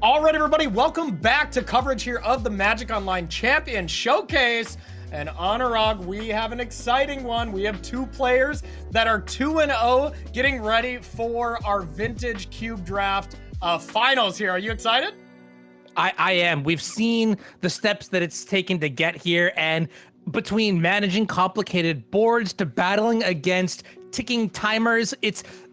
All right, everybody, welcome back to coverage here of the MagicOnline Champion Showcase. And Anuraag, we have an exciting one. We have two players that are 2-0 getting ready for our Vintage Cube Draft finals here. Are you excited? I am. We've seen the steps that it's taken to get here, and between managing complicated boards to battling against ticking timers,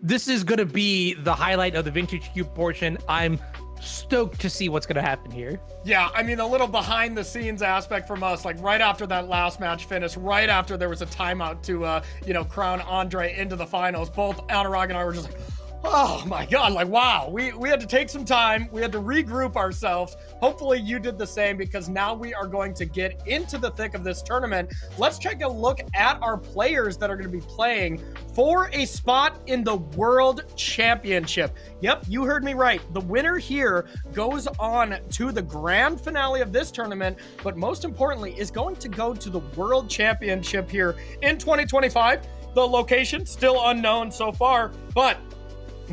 this is going to be the highlight of the Vintage Cube portion. I'm stoked to see what's going to happen here. Yeah, I mean, a little behind the scenes aspect from us, like right after that last match finished, right after there was a timeout to, crown Andrei into the finals, both Anuraag and I were just like, oh my God, like, wow, we had to take some time. We had to regroup ourselves. Hopefully you did the same, because now we are going to get into the thick of this tournament. Let's take a look at our players that are going to be playing for a spot in the World Championship. Yep, you heard me right. The winner here goes on to the grand finale of this tournament, but most importantly is going to go to the World Championship here in 2025. The location still unknown so far, but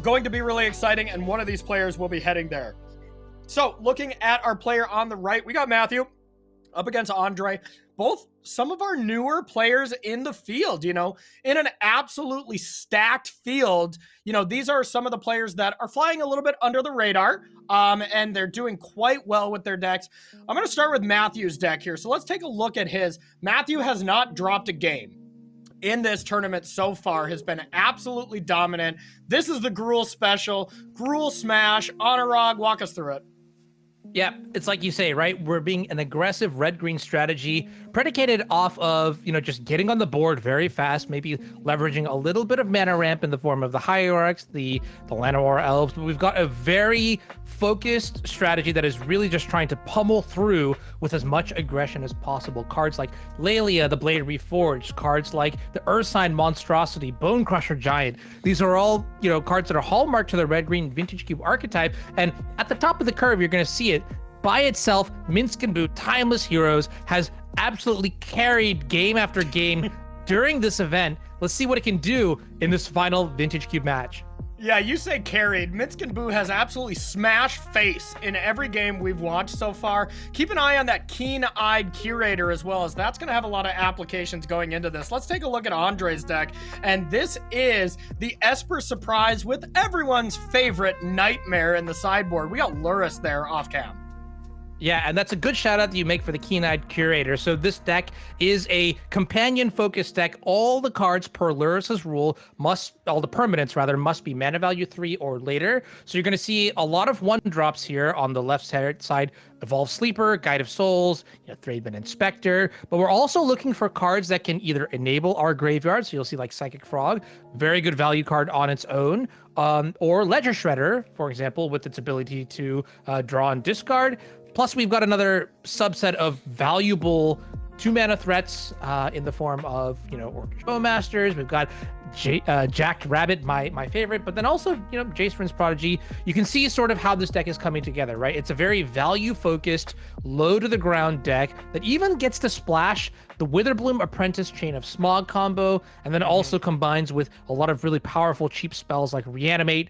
going to be really exciting, and one of these players will be heading there. So looking at our player on the right, we got Matthew up against Andrei, both some of our newer players in the field, in an absolutely stacked field. These are some of the players that are flying a little bit under the radar, and they're doing quite well with their decks. I'm going to start with Matthew's deck here. So let's take a look at his. Matthew has not dropped a game in this tournament so far, has been absolutely dominant. This is the Gruul special, Gruul Smash. Anuraag, walk us through it. Yeah, it's like you say, right? We're being an aggressive red-green strategy predicated off of, just getting on the board very fast, maybe leveraging a little bit of mana ramp in the form of the Hierarchs, the Llanowar Elves. But we've got a very focused strategy that is really just trying to pummel through with as much aggression as possible. Cards like Laelia, the Blade Reforged, cards like the Ursine Monstrosity, Bone Crusher Giant. These are all, cards that are hallmark to the red-green Vintage Cube archetype. And at the top of the curve, you're going to see it. By itself, Minsc and Boot, Timeless Heroes, has absolutely carried game after game during this event. Let's see what it can do in this final Vintage Cube match. Yeah, you say carried. Minsc and Boo has absolutely smashed face in every game we've watched so far. Keep an eye on that keen-eyed curator as well, as that's going to have a lot of applications going into this. Let's take a look at Andrei's deck, and this is the Esper Surprise with everyone's favorite Nightmare in the sideboard. We got Lurrus there off cam. Yeah, and that's a good shout out that you make for the keen-eyed curator. So this deck is a companion-focused deck. All the cards per Lurrus's rule all the permanents rather, must be mana value 3 or later. So you're going to see a lot of 1-drops here on the left side. Evolve Sleeper, Guide of Souls, Thraben Inspector. But we're also looking for cards that can either enable our graveyard. So you'll see like Psychic Frog, very good value card on its own. Or Ledger Shredder, for example, with its ability to draw and discard. Plus, we've got another subset of valuable 2-mana threats in the form of, Orcish Bowmeisters. We've got Jacked Rabbit, my favorite, but then also, Jace Prodigy. You can see sort of how this deck is coming together, right? It's a very value-focused, low-to-the-ground deck that even gets to splash the Witherbloom Apprentice Chain of Smog combo, and then also combines with a lot of really powerful cheap spells like Reanimate,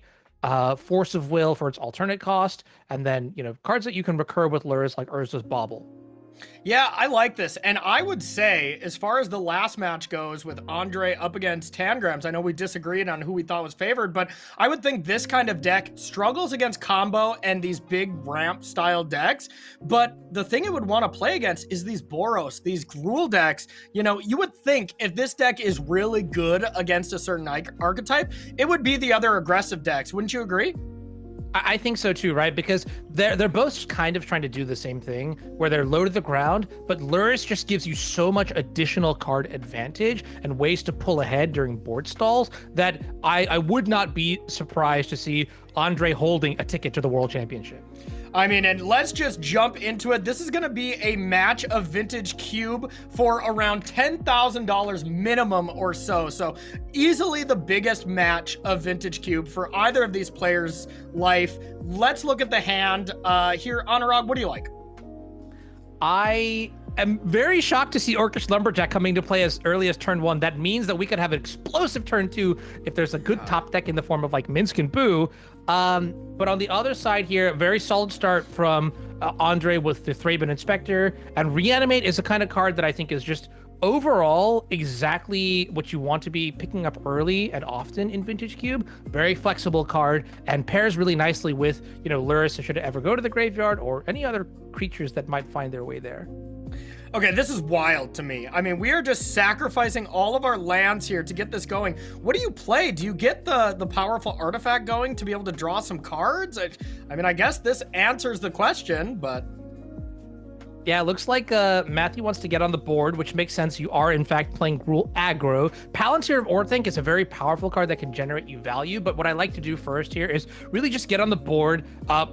Force of Will for its alternate cost, and then, cards that you can recur with Lurrus like Urza's Bauble. Yeah, I like this. And I would say, as far as the last match goes with Andrei up against Tangrams, I know we disagreed on who we thought was favored, but I would think this kind of deck struggles against combo and these big ramp style decks. But the thing it would want to play against is these Boros, these Gruul decks. You would think if this deck is really good against a certain archetype, it would be the other aggressive decks. Wouldn't you agree? I think so too, right? Because they're both kind of trying to do the same thing, where they're low to the ground, but Lurrus just gives you so much additional card advantage and ways to pull ahead during board stalls that I would not be surprised to see Andrei holding a ticket to the World Championship. I mean, and let's just jump into it. This is going to be a match of Vintage Cube for around $10,000 minimum or so. So easily the biggest match of Vintage Cube for either of these players' life. Let's look at the hand here. Anuraag, what do you like? I am very shocked to see Orcish Lumberjack coming to play as early as turn 1. That means that we could have an explosive turn 2 if there's a good top deck in the form of like Minsk and Boo. But on the other side here, very solid start from Andrei with the Thraben Inspector. And Reanimate is the kind of card that I think is just overall exactly what you want to be picking up early and often in Vintage Cube. Very flexible card and pairs really nicely with, you know, Lurrus should it ever go to the graveyard or any other creatures that might find their way there. Okay, this is wild to me. I mean, we are just sacrificing all of our lands here to get this going. What do you play? Do you get the powerful artifact going to be able to draw some cards? I mean, I guess this answers the question, but... Yeah, it looks like Matthew wants to get on the board, which makes sense. You are, in fact, playing Gruul aggro. Palantir of Orthanc is a very powerful card that can generate you value, but what I like to do first here is really just get on the board,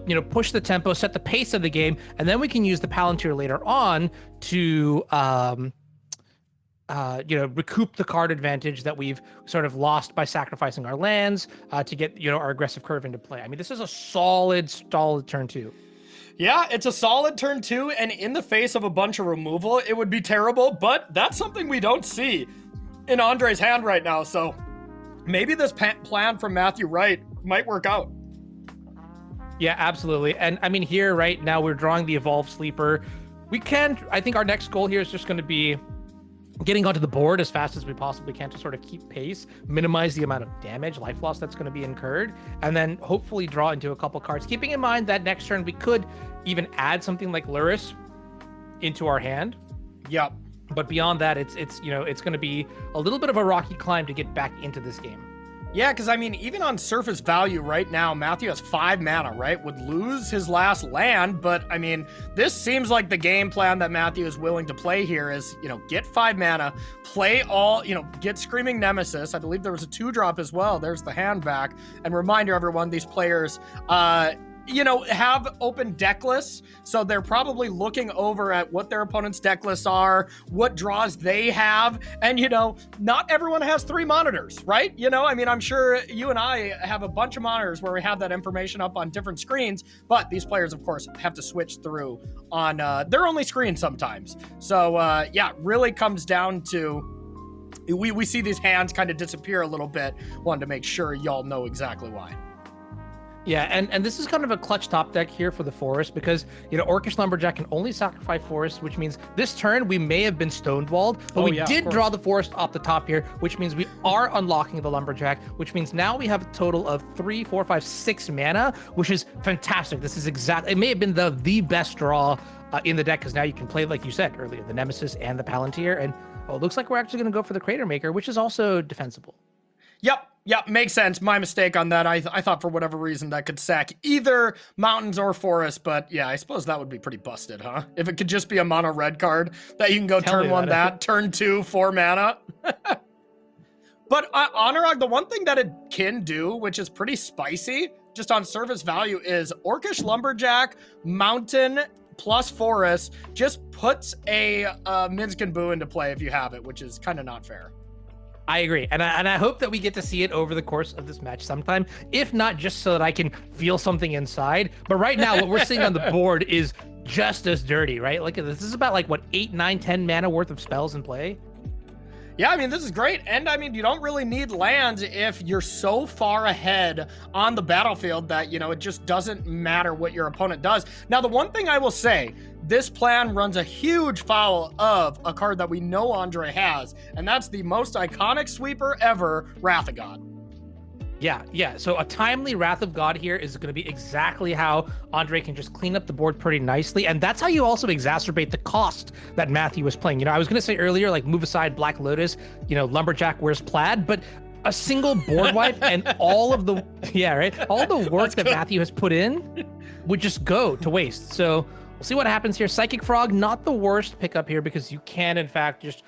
you know, push the tempo, set the pace of the game, and then we can use the Palantir later on to, you know, recoup the card advantage that we've sort of lost by sacrificing our lands to get, you know, our aggressive curve into play. I mean, this is a solid turn 2. Yeah, it's a solid turn 2, and in the face of a bunch of removal, it would be terrible, but that's something we don't see in Andrei's hand right now, so maybe this plan from Matthew Wright might work out. Yeah, absolutely. And I mean, here right now, we're drawing the Evolved Sleeper. I think our next goal here is just going to be getting onto the board as fast as we possibly can to sort of keep pace, minimize the amount of damage, life loss that's going to be incurred, and then hopefully draw into a couple cards. Keeping in mind that next turn we could even add something like Lurrus into our hand. Yep. But beyond that, it's you know, it's going to be a little bit of a rocky climb to get back into this game. Yeah, because I mean, even on surface value right now, Matthew has 5 mana, right? Would lose his last land, but I mean, this seems like the game plan that Matthew is willing to play here is, you know, get 5 mana, play all, you know, get Screaming Nemesis. I believe there was a 2-drop as well. There's the hand back. And reminder, everyone, these players, you know, have open deck lists, so they're probably looking over at what their opponent's deck lists are, what draws they have, and, you know, not everyone has 3 monitors, right? You know, I mean, I'm sure you and I have a bunch of monitors where we have that information up on different screens, but these players, of course, have to switch through on their only screen sometimes. So, yeah, really comes down to, we see these hands kind of disappear a little bit. Wanted to make sure y'all know exactly why. Yeah, and this is kind of a clutch top deck here for the forest because, you know, Orcish Lumberjack can only sacrifice forest, which means this turn we may have been stonewalled, but we did draw the forest off the top here, which means we are unlocking the Lumberjack, which means now we have a total of 3, 4, 5, 6 mana, which is fantastic. This is it may have been the best draw in the deck because now you can play, like you said earlier, the Nemesis and the Palantir, and it looks like we're actually going to go for the Crater Maker, which is also defensible. Yep, makes sense. My mistake on that. I thought for whatever reason that could sack either mountains or forest, but yeah, I suppose that would be pretty busted, huh? If it could just be a mono red card that you can go turn 1 that, turn 2 4 mana. But Anuraag, the one thing that it can do, which is pretty spicy, just on surface value, is Orcish Lumberjack, Mountain plus Forest just puts a Minsk and Boo into play if you have it, which is kind of not fair. I agree, and I hope that we get to see it over the course of this match sometime, if not just so that I can feel something inside. But right now, what we're seeing on the board is just as dirty, right? Like, this is about, like, what, 8, 9, 10 mana worth of spells in play? Yeah, I mean, this is great. And I mean, you don't really need lands if you're so far ahead on the battlefield that, you know, it just doesn't matter what your opponent does. Now, the one thing I will say, this plan runs a huge foul of a card that we know Andrei has, and that's the most iconic sweeper ever, Wrath of God. Yeah. So a timely Wrath of God here is going to be exactly how Andrei can just clean up the board pretty nicely. And that's how you also exacerbate the cost that Matthew was playing. You know, I was going to say earlier, like, move aside Black Lotus, you know, Lumberjack wears plaid, but a single board wipe and all of the, all the work that Matthew has put in would just go to waste. So we'll see what happens here. Psychic Frog, not the worst pickup here because you can, in fact, just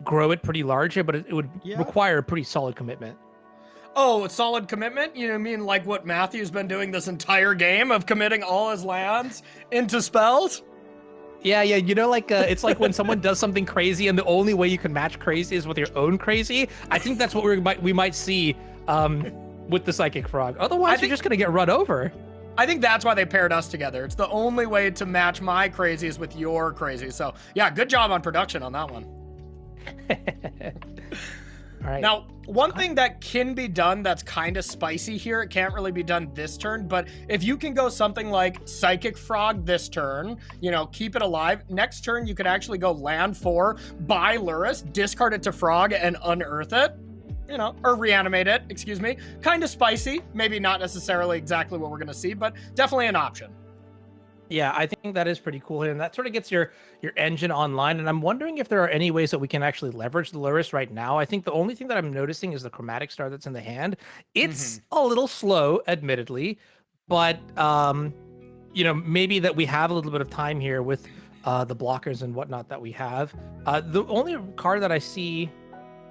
grow it pretty large here, but it would require a pretty solid commitment. Oh, a solid commitment? You know, mean like what Matthew's been doing this entire game of committing all his lands into spells? Yeah. You know, like it's like when someone does something crazy and the only way you can match crazy is with your own crazy. I think that's what we might see with the Psychic Frog. Otherwise, you're just going to get run over. I think that's why they paired us together. It's the only way to match my crazies with your crazies. So yeah, good job on production on that one. All right. Now, one thing that can be done that's kind of spicy here, it can't really be done this turn, but if you can go something like Psychic Frog this turn, you know, keep it alive. Next turn, you could actually go land 4, buy Lurrus, discard it to Frog, and unearth it. You know, or reanimate it, excuse me. Kind of spicy. Maybe not necessarily exactly what we're going to see, but definitely an option. Yeah, I think that is pretty cool here, and that sort of gets your engine online. And I'm wondering if there are any ways that we can actually leverage the Lurrus right now. I think the only thing that I'm noticing is the Chromatic Star that's in the hand. It's a little slow, admittedly, but you know, maybe that we have a little bit of time here with the blockers and whatnot that we have. The only card that I see,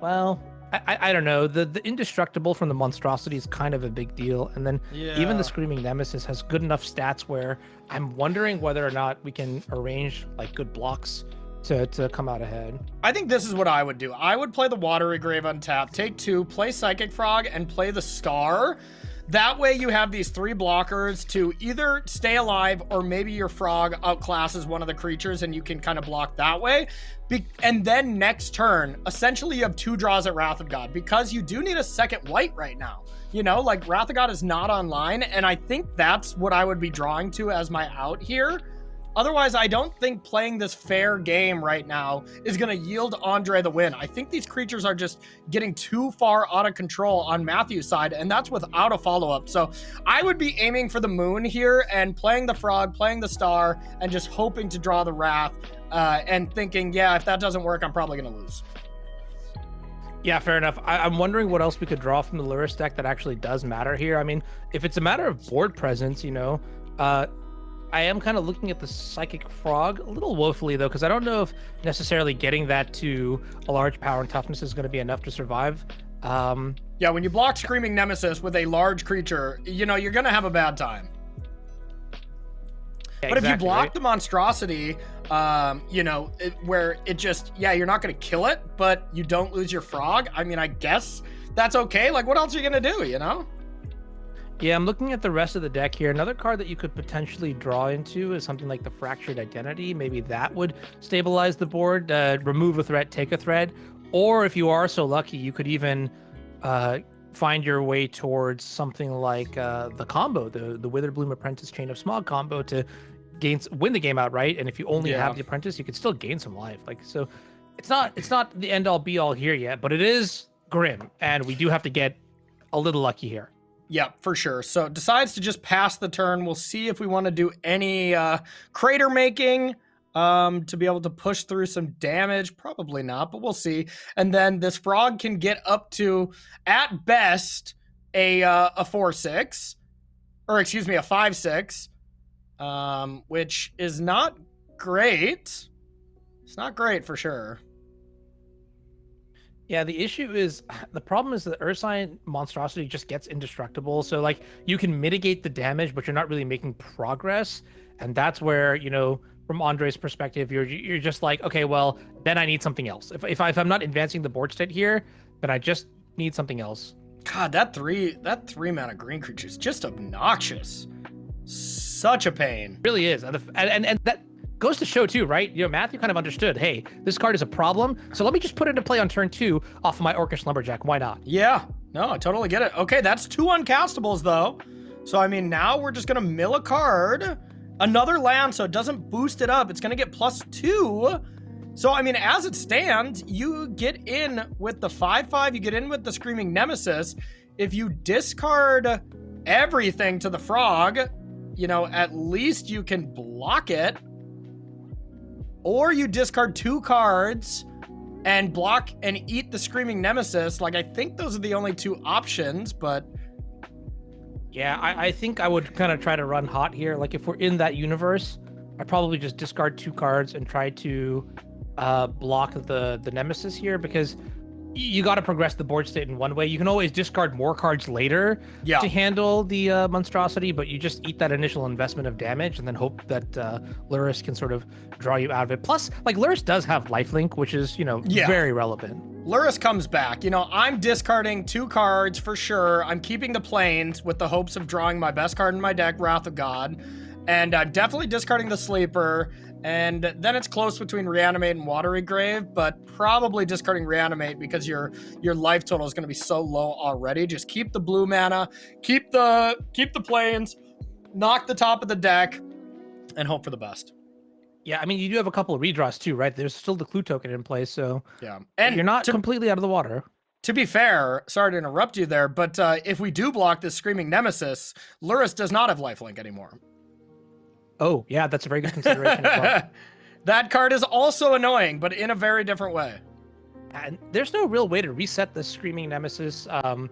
well, I don't know. The Indestructible from the Monstrosity is kind of a big deal. And then even the Screaming Nemesis has good enough stats where I'm wondering whether or not we can arrange like good blocks to come out ahead. I think this is what I would do. I would play the Watery Grave untapped, take 2, play Psychic Frog, and play the Star. That way you have these 3 blockers to either stay alive or maybe your Frog outclasses one of the creatures and you can kind of block that way. And then next turn, essentially you have 2 draws at Wrath of God because you do need a second white right now. You know, like Wrath of God is not online, and I think that's what I would be drawing to as my out here. Otherwise, I don't think playing this fair game right now is going to yield Andrei the win. I think these creatures are just getting too far out of control on Matthew's side, and that's without a follow-up. So I would be aiming for the moon here and playing the Frog, playing the Star, and just hoping to draw the Wrath and thinking, yeah, if that doesn't work, I'm probably going to lose. Yeah, fair enough. I'm wondering what else we could draw from the Lurrus deck that actually does matter here. I mean, if it's a matter of board presence, you know, I am kind of looking at the Psychic Frog a little woefully, though, because I don't know if necessarily getting that to a large power and toughness is going to be enough to survive. Yeah, when you block Screaming Nemesis with a large creature, you know, you're going to have a bad time. Yeah, but exactly, if you block right? the Monstrosity, you know, where it just, yeah, you're not going to kill it, but you don't lose your Frog. I mean, I guess that's okay. Like, what else are you going to do, you know? Yeah, I'm looking at the rest of the deck here. Another card that you could potentially draw into is something like the Fractured Identity. Maybe that would stabilize the board, remove a threat, take a threat. Or if you are so lucky, you could even find your way towards something like the combo, the Withered Bloom Apprentice Chain of Smog combo to win the game outright. And if you only have the Apprentice, you could still gain some life. Like, so it's not the end all be all here yet, but it is grim, and we do have to get a little lucky here. Yeah, for sure. So decides to just pass the turn. We'll see if we want to do any crater making to be able to push through some damage. Probably not, but we'll see. And then this Frog can get up to, at best, a 4/6, or excuse me, a 5/6, which is not great. It's not great for sure. Yeah, the issue is, the problem is the Ursine Monstrosity just gets indestructible. So, like, you can mitigate the damage, but you're not really making progress. And that's where, you know, from Andrei's perspective, you're just like, okay, well, then I need something else. If I'm not advancing the board state here, then I just need something else. God, that three mana green creature is just obnoxious. Such a pain. It really is. And that goes to show too, right? You know, Matthew kind of understood, hey, this card is a problem, so let me just put it into play on turn 2 off of my Orcish Lumberjack. Why not? Yeah, no, I totally get it. Okay, that's 2 uncastables though. So I mean, now we're just gonna mill a card, another land, so it doesn't boost it up. It's gonna get +2. So I mean, as it stands, you get in with the 5/5, you get in with the Screaming Nemesis. If you discard everything to the Frog, you know, at least you can block it. Or you discard 2 cards and block and eat the Screaming Nemesis. Like, I think those are the only 2 options, but... Yeah, I think I would kind of try to run hot here. Like, if we're in that universe, I'd probably just discard 2 cards and try to block the Nemesis here, because you got to progress the board state in one way. You can always discard more cards later Yeah. to handle the monstrosity, but you just eat that initial investment of damage and then hope that Lurrus can sort of draw you out of it. Plus, like, Lurrus does have lifelink, which is, you know, very relevant. Lurrus comes back. You know, I'm discarding 2 cards for sure. I'm keeping the planes with the hopes of drawing my best card in my deck, Wrath of God. And I'm definitely discarding the Sleeper. And then it's close between Reanimate and Watery Grave, but probably discarding Reanimate because your life total is going to be so low already. Just keep the blue mana, keep the planes, knock the top of the deck, and hope for the best. Yeah, I mean, you do have a couple of redraws too, right? There's still the Clue token in place, so yeah, and you're not completely out of the water. To be fair, sorry to interrupt you there, but if we do block this Screaming Nemesis, Lurrus does not have lifelink anymore. Oh, yeah, that's a very good consideration as well. That card is also annoying, but in a very different way. And there's no real way to reset the Screaming Nemesis, quote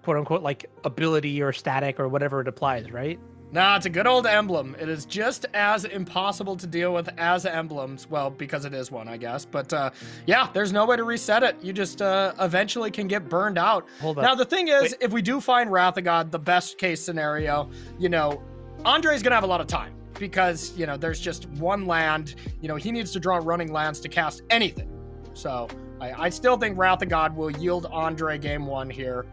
unquote, like ability or static or whatever it applies, right? Nah, it's a good old emblem. It is just as impossible to deal with as emblems. Well, because it is one, I guess. But yeah, there's no way to reset it. You just eventually can get burned out. Hold up. Now, the thing is, if we do find Wrath of God, the best case scenario, you know, Andrei's going to have a lot of time. Because, you know, there's just one land. You know, he needs to draw running lands to cast anything. So I still think Wrath of God will yield Andrei game 1 here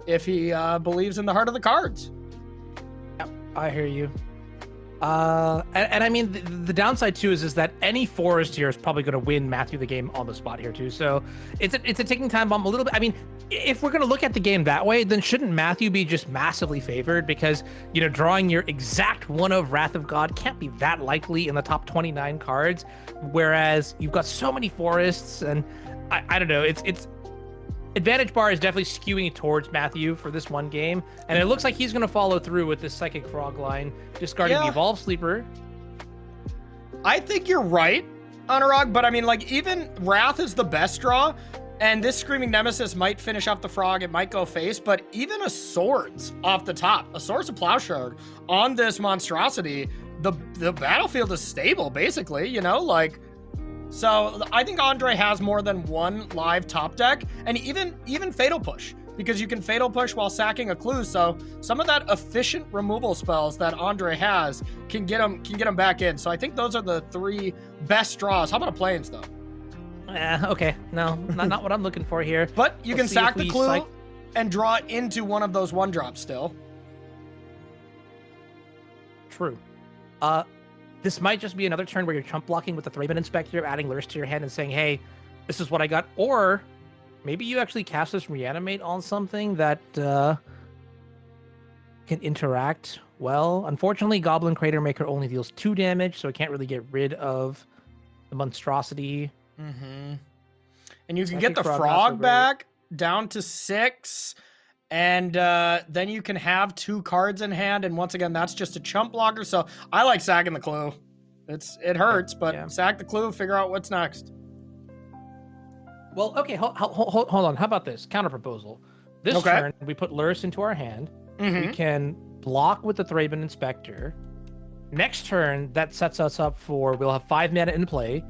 if he believes in the heart of the cards. Yep, I hear you. And I mean, the downside too is that any forest here is probably going to win Matthew the game on the spot here too. So it's a ticking time bomb a little bit. I mean, if we're going to look at the game that way, then shouldn't Matthew be just massively favored? Because, you know, drawing your exact one of Wrath of God can't be that likely in the top 29 cards. Whereas you've got so many forests, and I don't know, it's advantage bar is definitely skewing towards Matthew for this one game, and it looks like he's going to follow through with this Psychic Frog line, discarding the Evolved Sleeper. I think you're right, Anuraag, but I mean, like, even Wrath is the best draw, and this Screaming Nemesis might finish off the Frog, it might go face, but even a Swords off the top, a Swords of Plowshare on this monstrosity, the battlefield is stable, basically, you know, like... So I think Andrei has more than one live top deck, and even Fatal Push, because you can Fatal Push while sacking a clue. So some of that efficient removal spells that Andrei has can get him back in. So I think those are the 3 best draws. How about a Plains though? Okay, no, not what I'm looking for here. But you can sack the clue and draw into one of those 1-drops still. True. This might just be another turn where you're chump blocking with the Thraben Inspector, adding Lurrus to your hand and saying, hey, this is what I got. Or maybe you actually cast this Reanimate on something that can interact well. Unfortunately, Goblin Crater Maker only deals 2 damage, so it can't really get rid of the monstrosity. Mm-hmm. And you can get the frog back down to 6. And then you can have 2 cards in hand, and once again, that's just a chump blocker. So I like sacking the clue. It hurts, but sack the clue, figure out what's next. Well, okay, hold on. How about this counter proposal? This turn, we put Lurrus into our hand. We can block with the Thraben Inspector. Next turn, that sets us up for, we'll have 5 mana in play,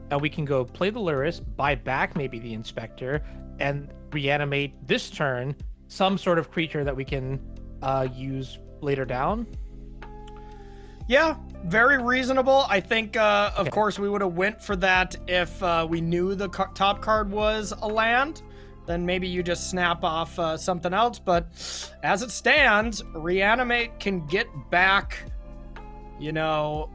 and we can go play the Lurrus, buy back maybe the Inspector, and reanimate this turn some sort of creature that we can use later down. Yeah, very reasonable. I think, of course, we would have went for that if we knew the top card was a land. Then maybe you just snap off something else. But as it stands, Reanimate can get back, you know,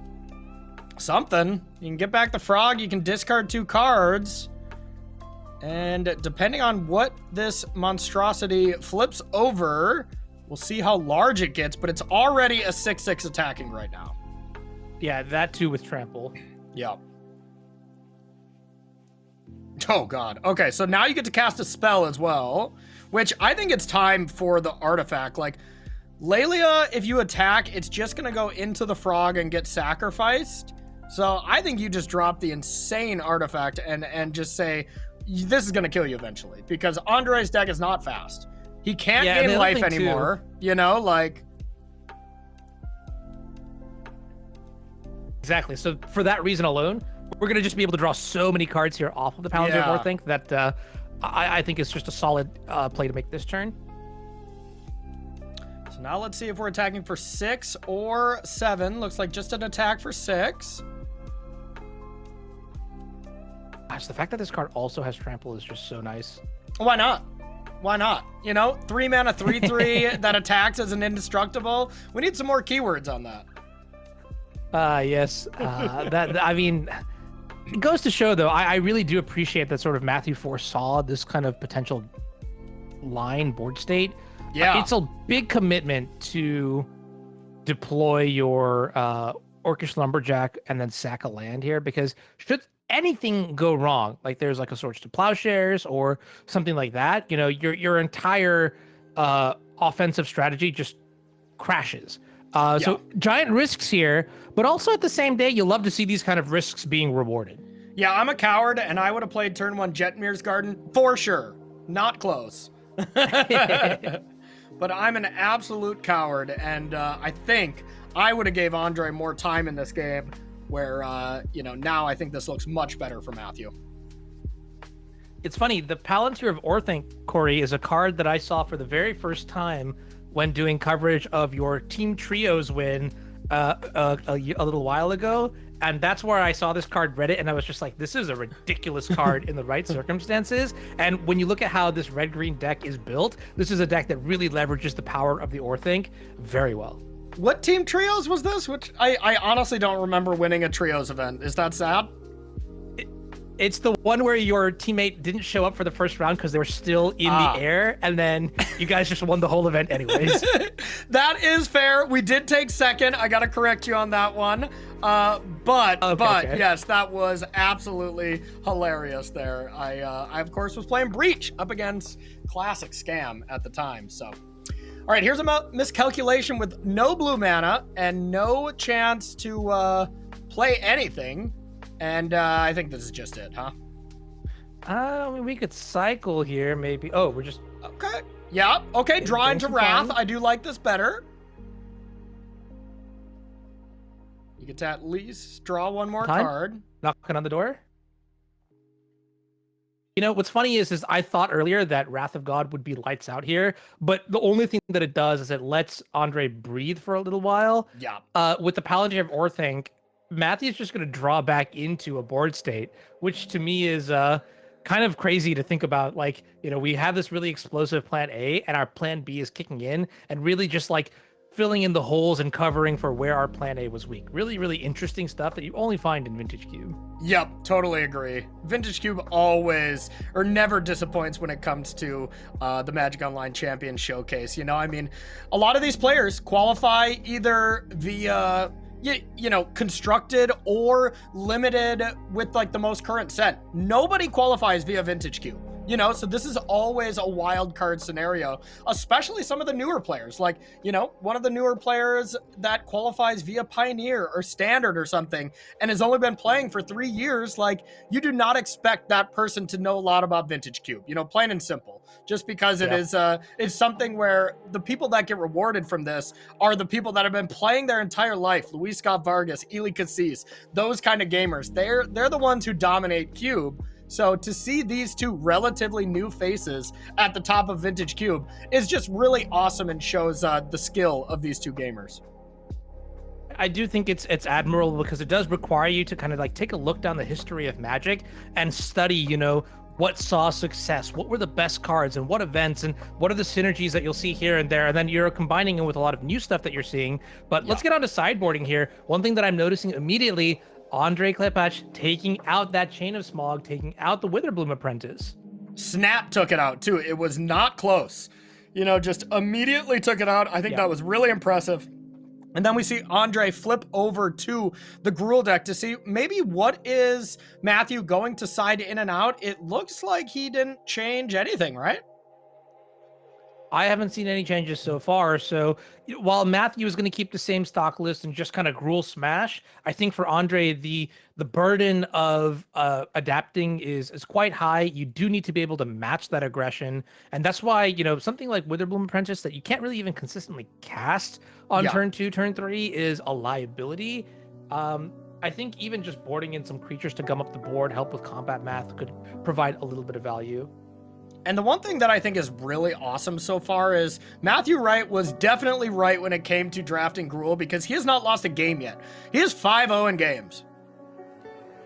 something. You can get back the frog. You can discard 2 cards. And depending on what this monstrosity flips over, we'll see how large it gets, but it's already a 6/6 attacking right now. Yeah, that too with trample. Yep. Oh, God. Okay, so now you get to cast a spell as well, which I think it's time for the artifact. Like, Lelia, if you attack, it's just going to go into the frog and get sacrificed. So I think you just drop the insane artifact and just say, this is going to kill you eventually, because Andrei's deck is not fast. He can't gain life anymore, you know, like... Exactly. So for that reason alone, we're going to just be able to draw so many cards here off of the Palantir of Orthanc that I think it's just a solid play to make this turn. So now let's see if we're attacking for 6 or 7. Looks like just an attack for 6. Gosh, the fact that this card also has trample is just so nice. Why not? Why not? You know, 3 mana, 3/3 that attacks as an indestructible. We need some more keywords on that. Yes. I mean, it goes to show, though, I really do appreciate that sort of Matthew foresaw this kind of potential line board state. Yeah. It's a big commitment to deploy your Orcish Lumberjack and then sack a land here, because should anything go wrong, like there's like a Swords to Plowshares or something like that, you know, your entire offensive strategy just crashes. So giant risks here, but also at the same day, you love to see these kind of risks being rewarded. Yeah, I'm a coward, and I would have played turn 1 Jetmir's Garden for sure. Not close. But I'm an absolute coward, and I think I would have gave Andrei more time in this game, where, you know, now I think this looks much better for Matthew. It's funny, the Palantir of Orthanc, Corey, is a card that I saw for the very first time when doing coverage of your Team Trios win a little while ago. And that's where I saw this card Reddit, and I was just like, this is a ridiculous card in the right circumstances. And when you look at how this red-green deck is built, this is a deck that really leverages the power of the Orthanc very well. What Team Trios was this? Which I honestly don't remember winning a Trios event. Is that sad? It's the one where your teammate didn't show up for the first round because they were still in the air, and then you guys just won the whole event anyways. That is fair. We did take second. I got to correct you on that one. But yes, that was absolutely hilarious there. I of course was playing Breach up against Classic Scam at the time. So, all right, here's a miscalculation with no blue mana and no chance to play anything. And I think this is just it, huh? I mean, we could cycle here, maybe. Oh, we're just... Okay. Yeah. Okay, draw into Wrath. I do like this better. You get to at least draw one more card. Knocking on the door. You know, what's funny is I thought earlier that Wrath of God would be lights out here, but the only thing that it does is it lets Andrei breathe for a little while. Yeah. With the Palantir of Orthanc, Matthew's just going to draw back into a board state, which to me is kind of crazy to think about. Like, you know, we have this really explosive plan A and our plan B is kicking in and really just like filling in the holes and covering for where our plan A was weak. Really, really interesting stuff that you only find in Vintage Cube. Yep, totally agree. Vintage Cube always or never disappoints when it comes to the Magic Online Champion Showcase. You know, I mean, a lot of these players qualify either via... you know, constructed or limited with like the most current set. Nobody qualifies via Vintage Cube, you know, so this is always a wild card scenario, especially some of the newer players. Like, you know, one of the newer players that qualifies via Pioneer or Standard or something and has only been playing for 3 years, like, you do not expect that person to know a lot about Vintage Cube, you know, plain and simple, just because it is it's something where the people that get rewarded from this are the people that have been playing their entire life. Luis Scott Vargas, Eli Cassis, those kind of gamers, they're the ones who dominate Cube. So to see these two relatively new faces at the top of Vintage Cube is just really awesome and shows the skill of these two gamers. I do think it's admirable because it does require you to kind of like take a look down the history of Magic and study, you know, what saw success, what were the best cards and what events and what are the synergies that you'll see here and there. And then you're combining it with a lot of new stuff that you're seeing. But let's get on to sideboarding here. One thing that I'm noticing immediately, Andrei Klepatch taking out that Chain of Smog, taking out the Witherbloom Apprentice. Snap took it out too. It was not close. You know, just immediately took it out. I think that was really impressive. And then we see Andrei flip over to the Gruul deck to see maybe what is Matthew going to side in and out. It looks like he didn't change anything, right? I haven't seen any changes so far. So while Matthew is going to keep the same stock list and just kind of Gruul smash, I think for Andrei, the burden of adapting is quite high. You do need to be able to match that aggression. And that's why, you know, something like Witherbloom Apprentice that you can't really even consistently cast on turn 2, turn 3 is a liability. I think even just boarding in some creatures to gum up the board, help with combat math could provide a little bit of value. And the one thing that I think is really awesome so far is Matthew Wright was definitely right when it came to drafting Gruul because he has not lost a game yet. He is 5-0 in games.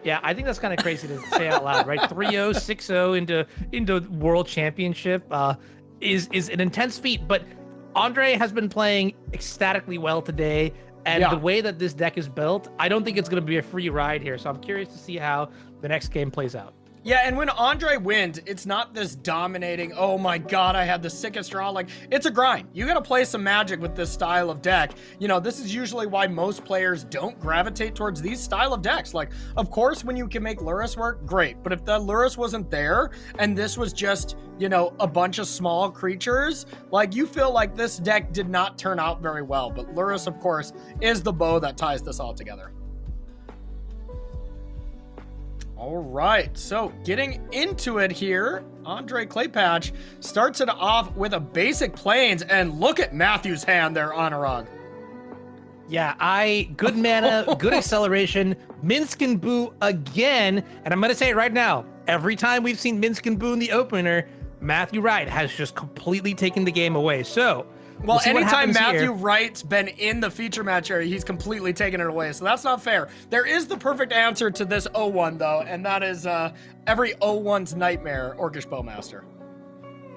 Yeah, I think that's kind of crazy to say out loud, right? 3-0, 6-0 into World Championship is an intense feat, but Andrei has been playing ecstatically well today, and the way that this deck is built, I don't think it's going to be a free ride here, so I'm curious to see how the next game plays out. Yeah, and when Andrei wins, it's not this dominating, oh my god, I had the sickest draw. Like, it's a grind. You gotta play some Magic with this style of deck. You know, this is usually why most players don't gravitate towards these style of decks. Like, of course, when you can make Lurrus work, great. But if the Lurrus wasn't there, and this was just, you know, a bunch of small creatures, like, you feel like this deck did not turn out very well. But Lurrus, of course, is the bow that ties this all together. All right, so getting into it here, Andrei Klepatch starts it off with a basic plains, and look at Matthew's hand there, Anuraag. Yeah, good mana, good acceleration, Minsk and Boo again, and I'm going to say it right now, every time we've seen Minsk and Boo in the opener, Matthew Wright has just completely taken the game away, so... Well, anytime Matthew Wright's been in the feature match area, he's completely taken it away, so that's not fair. There is the perfect answer to this 0-1, though, and that is every 0-1's nightmare, Orcish Baumeister.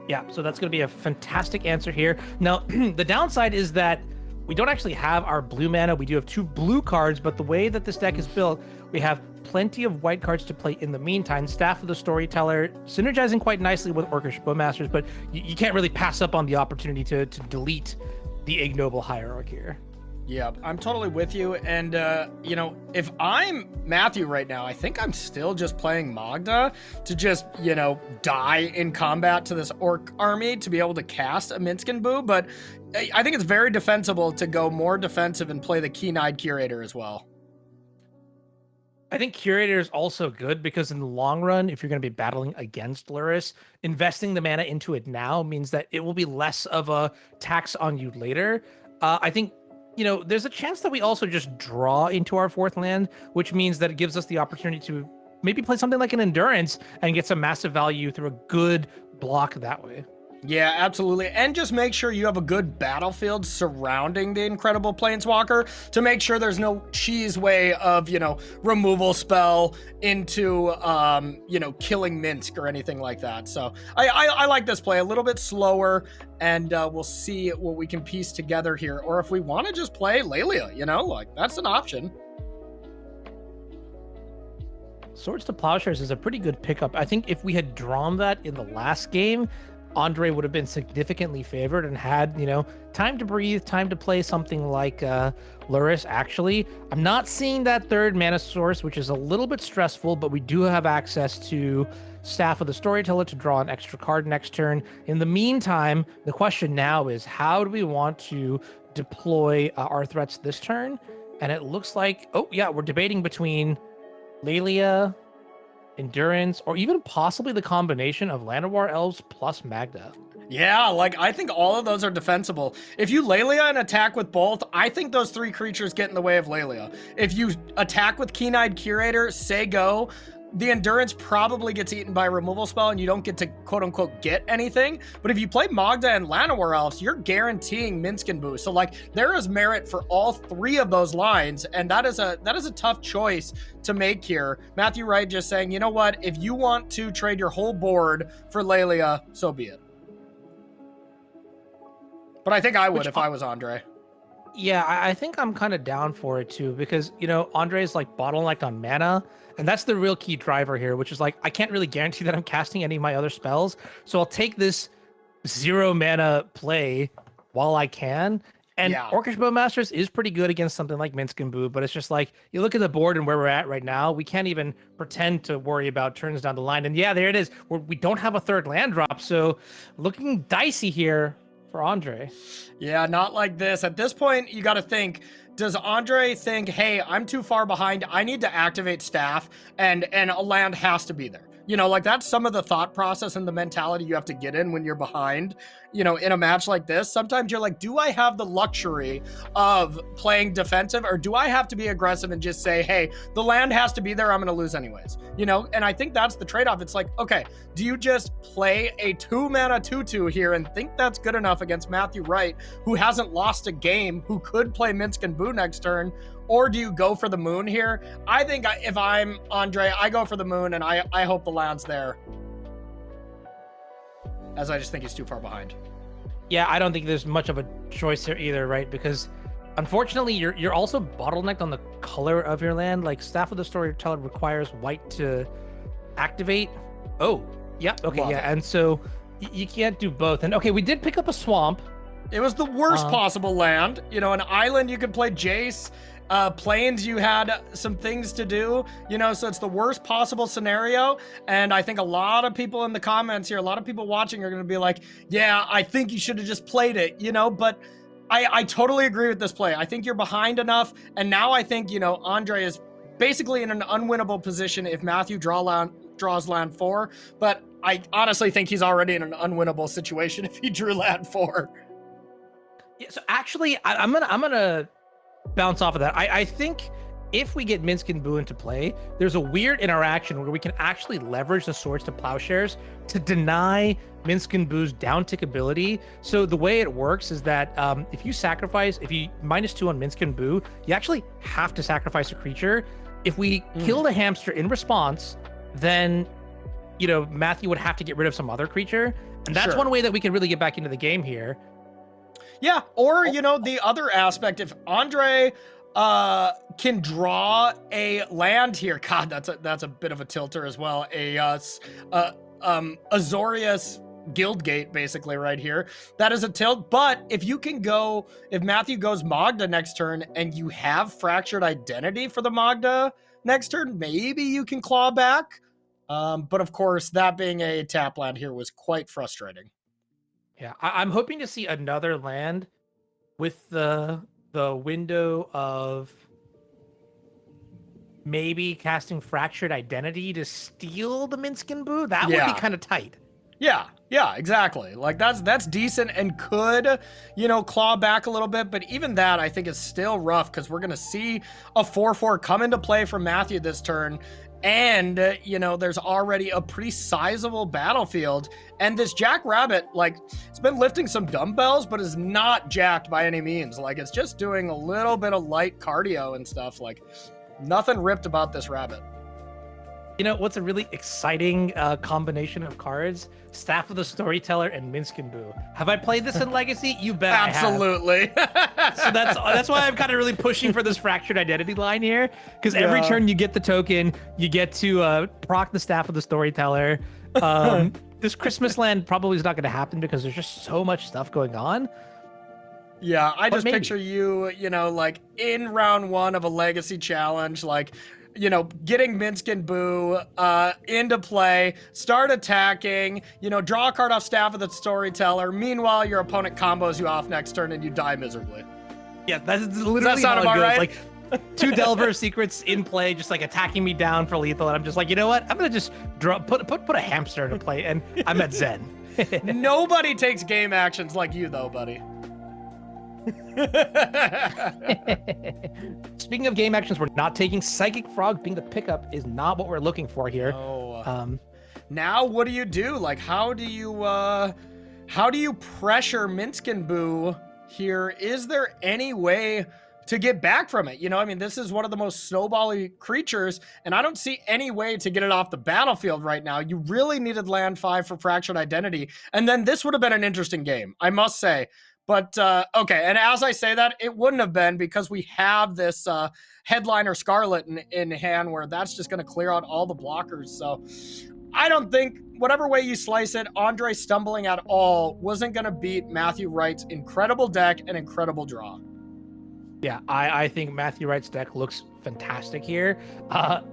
Yeah, so that's going to be a fantastic answer here. Now, the downside is that we don't actually have our blue mana. We do have 2 blue cards, but the way that this deck is built, we have plenty of white cards to play in the meantime. Staff of the Storyteller, synergizing quite nicely with Orcish Bowmasters, but you can't really pass up on the opportunity to delete the ignoble hierarchy here. Yeah, I'm totally with you. And, you know, if I'm Matthew right now, I think I'm still just playing Magda to just, you know, die in combat to this Orc army to be able to cast a Minsk and Boo. But I think it's very defensible to go more defensive and play the Keen-Eyed Curator as well. I think Curator is also good because in the long run, if you're going to be battling against Lurrus, investing the mana into it now means that it will be less of a tax on you later. I think, you know, there's a chance that we also just draw into our 4th land, which means that it gives us the opportunity to maybe play something like an Endurance and get some massive value through a good block that way. Yeah, absolutely. And just make sure you have a good battlefield surrounding the Incredible Planeswalker to make sure there's no cheese way of, you know, removal spell into, you know, killing Minsk or anything like that. So I like this play a little bit slower, and we'll see what we can piece together here. Or if we want to just play Lelia, you know, like that's an option. Swords to Plowshares is a pretty good pickup. I think if we had drawn that in the last game, Andrei would have been significantly favored and had, you know, time to breathe, time to play something like Lurrus. Actually, I'm not seeing that 3rd mana source, which is a little bit stressful, but we do have access to Staff of the Storyteller to draw an extra card next turn. In the meantime, the question now is how do we want to deploy our threats this turn? And it looks like, oh yeah, we're debating between Lelia, Endurance, or even possibly the combination of Llanowar Elves plus Magda. Yeah, like, I think all of those are defensible. If you Lelia and attack with both, I think those 3 creatures get in the way of Lelia. If you attack with Keen-Eyed Curator, say go, the Endurance probably gets eaten by a removal spell and you don't get to quote-unquote get anything. But if you play Magda and Llanowar Elves, you're guaranteeing Minsk and Boo. So, like, there is merit for all 3 of those lines, and that is a tough choice to make here. Matthew Wright just saying, you know what, if you want to trade your whole board for Lelia, so be it. But I think I would if I was Andrei. Yeah, I think I'm kind of down for it too, because, you know, Andrei's like bottlenecked on mana, and that's the real key driver here, which is like, I can't really guarantee that I'm casting any of my other spells, so I'll take this 0 mana play while I can. And Orcish Bowmasters is pretty good against something like Minsk and Boo, but it's just like, you look at the board and where we're at right now, we can't even pretend to worry about turns down the line. And yeah, there it is. We don't have a 3rd land drop, so looking dicey here for Andrei. Yeah, not like this. At this point, you got to think, does Andrei think, hey, I'm too far behind, I need to activate Staff, and a land has to be there? You know, like that's some of the thought process and the mentality you have to get in when you're behind, you know, in a match like this. Sometimes you're like, do I have the luxury of playing defensive, or do I have to be aggressive and just say, hey, the land has to be there, I'm going to lose anyways, you know? And I think that's the trade-off. It's like, okay, do you just play a 2-mana 2/2 here and think that's good enough against Matthew Wright, who hasn't lost a game, who could play Minsc and Boo next turn? Or do you go for the moon here? I think if I'm Andrei, I go for the moon, and I hope the land's there, as I just think he's too far behind. Yeah, I don't think there's much of a choice here either, right? Because unfortunately, you're also bottlenecked on the color of your land. Like Staff of the Storyteller requires white to activate. Oh, yeah, okay, Love yeah, it. and so you can't do both. And okay, we did pick up a swamp. It was the worst possible land. You know, an island you could play Jace. Plains, you had some things to do, you know, so it's the worst possible scenario. And I think a lot of people in the comments here, a lot of people watching are going to be like, yeah, I think you should have just played it, you know, but I totally agree with this play. I think you're behind enough. And now I think, you know, Andrei is basically in an unwinnable position if Matthew draws land 4, but I honestly think he's already in an unwinnable situation if he drew land 4. Yeah, so actually, I'm gonna bounce off of that. I think if we get Minsc and Boo into play, there's a weird interaction where we can actually leverage the Swords to Plowshares to deny Minsc and Boo's down tick ability. So the way it works is that if you -2 on Minsc and Boo, you actually have to sacrifice a creature. If we kill the hamster in response, then, you know, Matthew would have to get rid of some other creature. And that's one way that we can really get back into the game here. Yeah, or, you know, the other aspect, if Andrei can draw a land here, God, that's a bit of a tilter as well. Azorius Guildgate, basically, right here. That is a tilt, but if Matthew goes Magda next turn and you have Fractured Identity for the Magda next turn, maybe you can claw back. But of course, that being a tap land here was quite frustrating. Yeah, I'm hoping to see another land with the window of maybe casting Fractured Identity to steal the Minsc and Boo. That would be kind of tight. Yeah, exactly. Like that's decent and could, you know, claw back a little bit, but even that I think is still rough because we're gonna see a 4/4 come into play from Matthew this turn. And, you know, there's already a pretty sizable battlefield. And this Jackrabbit, like, it's been lifting some dumbbells, but is not jacked by any means. Like, it's just doing a little bit of light cardio and stuff. Like, nothing ripped about this rabbit. You know, what's a really exciting combination of cards? Staff of the Storyteller and Minsc and Boo. Have I played this in Legacy? You bet Absolutely. I have. So that's why I'm kind of really pushing for this Fractured Identity line here, because every turn you get the token, you get to proc the Staff of the Storyteller. This Christmas land probably is not going to happen because there's just so much stuff going on. Yeah, I just picture you, you know, like in round 1 of a Legacy challenge, like, you know, getting Minsc and Boo into play, start attacking, you know, draw a card off Staff of the Storyteller. Meanwhile, your opponent combos you off next turn and you die miserably. Yeah, that's literally how it goes. Right? Like 2 Delver Secrets in play, just like attacking me down for lethal, and I'm just like, you know what? I'm gonna just put a hamster into play, and I'm at Zen. Nobody takes game actions like you, though, buddy. Speaking of game actions, we're not taking Psychic Frog. Being the pickup is not what we're looking for here. Now what do you do? Like, how do you pressure Minsc and Boo here? Is there any way to get back from it? You know, I mean, this is one of the most snowbally creatures, and I don't see any way to get it off the battlefield right now. You really needed land 5 for Fractured Identity, and then this would have been an interesting game, I must say. But, okay, and as I say that, it wouldn't have been because we have this Headliner Scarlet in hand where that's just going to clear out all the blockers. So I don't think, whatever way you slice it, Andrei stumbling at all wasn't going to beat Matthew Wright's incredible deck and incredible draw. Yeah, I think Matthew Wright's deck looks fantastic here.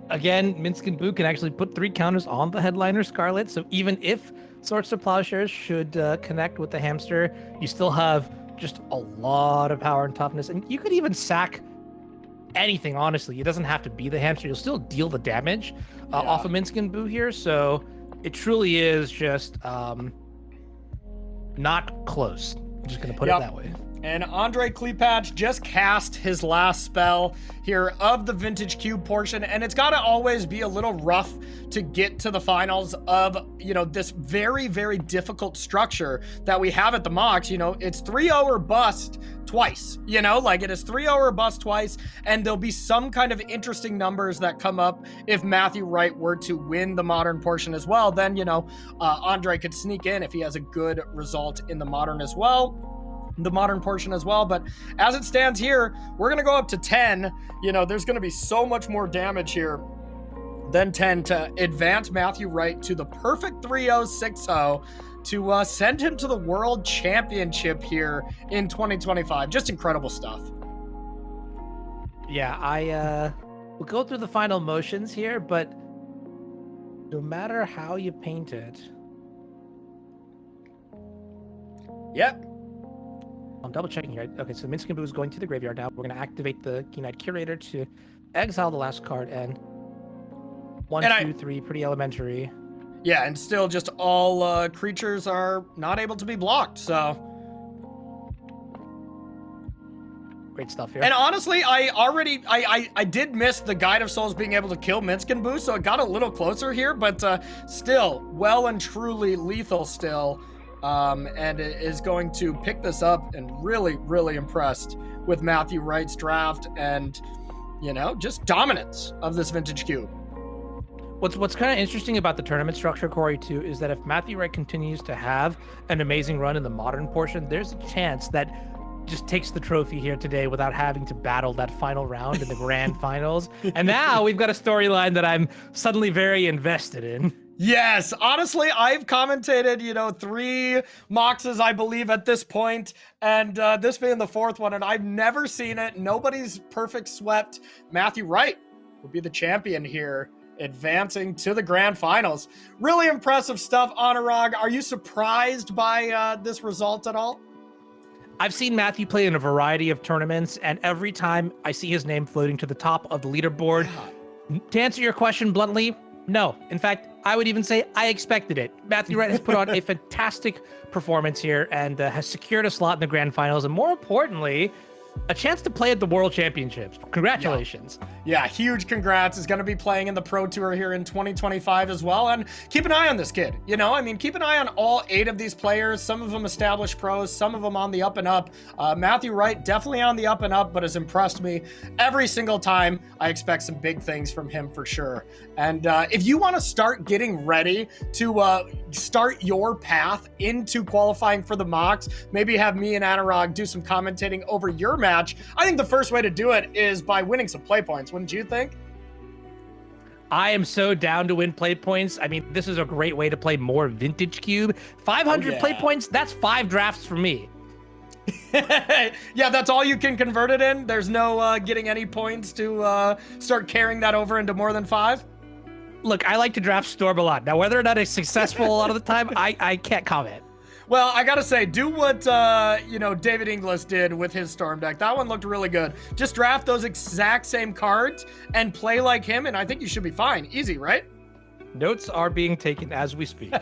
Again, Minsc and Boo can actually put 3 counters on the Headliner Scarlet, so even if Swords to Plowshares should connect with the hamster, you still have just a lot of power and toughness, and you could even sack anything, honestly. It doesn't have to be the hamster. You'll still deal the damage off of Minsc and Boo here. So it truly is just not close. I'm just going to put it that way. And Andrei Klepatch just cast his last spell here of the Vintage Cube portion, and it's got to always be a little rough to get to the finals of, you know, this very, very difficult structure that we have at the MOCS. You know, it's 3-0 or bust twice, you know, like it is 3-0 or bust twice, and there'll be some kind of interesting numbers that come up if Matthew Wright were to win the modern portion as well. Then, you know, Andrei could sneak in if he has a good result in the modern as well. The modern portion as well. But as it stands here, we're going to go up to 10. You know, there's going to be so much more damage here than 10 to advance Matthew Wright to the perfect 3-0, 6-0 to send him to the World Championship here in 2025. Just incredible stuff. Yeah, we'll go through the final motions here, but no matter how you paint it. Yep. I'm double checking here. Okay, so Minsc and Boo is going to the graveyard now. We're going to activate the Keen-Eyed Curator to exile the last card, and 1, 2, 3, pretty elementary. Yeah, and still just all creatures are not able to be blocked, so. Great stuff here. And honestly, I did miss the Guide of Souls being able to kill Minsc and Boo, so it got a little closer here, but still, well and truly lethal still. And is going to pick this up, and really, really impressed with Matthew Wright's draft and, you know, just dominance of this Vintage Cube. What's kind of interesting about the tournament structure, Corey, too, is that if Matthew Wright continues to have an amazing run in the modern portion, there's a chance that just takes the trophy here today without having to battle that final round in the grand finals. And now we've got a storyline that I'm suddenly very invested in. Yes, honestly, I've commentated, you know, 3 MOCSes, I believe, at this point, and this being the 4th one, and I've never seen it. Nobody's perfect swept. Matthew Wright will be the champion here, advancing to the grand finals. Really impressive stuff, Anuraag. Are you surprised by this result at all? I've seen Matthew play in a variety of tournaments, and every time I see his name floating to the top of the leaderboard, to answer your question bluntly, no. In fact, I would even say I expected it. Matthew Wright has put on a fantastic performance here and has secured a slot in the grand finals, and more importantly, a chance to play at the World Championships. Congratulations. Yeah, huge congrats. Is going to be playing in the Pro Tour here in 2025 as well. And keep an eye on this kid. You know, I mean, keep an eye on all 8 of these players. Some of them established pros, some of them on the up and up. Matthew Wright definitely on the up and up, but has impressed me every single time. I expect some big things from him for sure. And if you want to start getting ready to start your path into qualifying for the MOCS, maybe have me and Anuraag do some commentating over your match, I think the first way to do it is by winning some play points, wouldn't you think? I am so down to win play points. I mean, this is a great way to play more Vintage Cube. 500 play points, that's 5 drafts for me. Yeah, that's all you can convert it in? There's no getting any points to start carrying that over into more than 5? Look, I like to draft Storm a lot. Now, whether or not it's successful a lot of the time, I can't comment. Well, I gotta say, do what, you know, David Inglis did with his Storm deck. That one looked really good. Just draft those exact same cards and play like him, and I think you should be fine. Easy, right? Notes are being taken as we speak.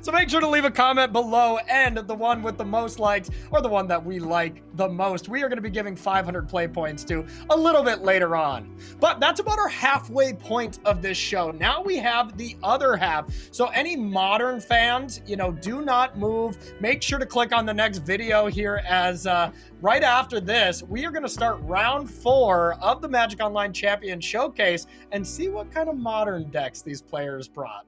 So make sure to leave a comment below, and the one with the most likes, or the one that we like the most, we are going to be giving 500 play points to a little bit later on. But that's about our halfway point of this show. Now we have the other half. So any modern fans, you know, do not move. Make sure to click on the next video here, as right after this, we are going to start round 4 of the Magic Online Champion Showcase and see what kind of modern decks these players brought.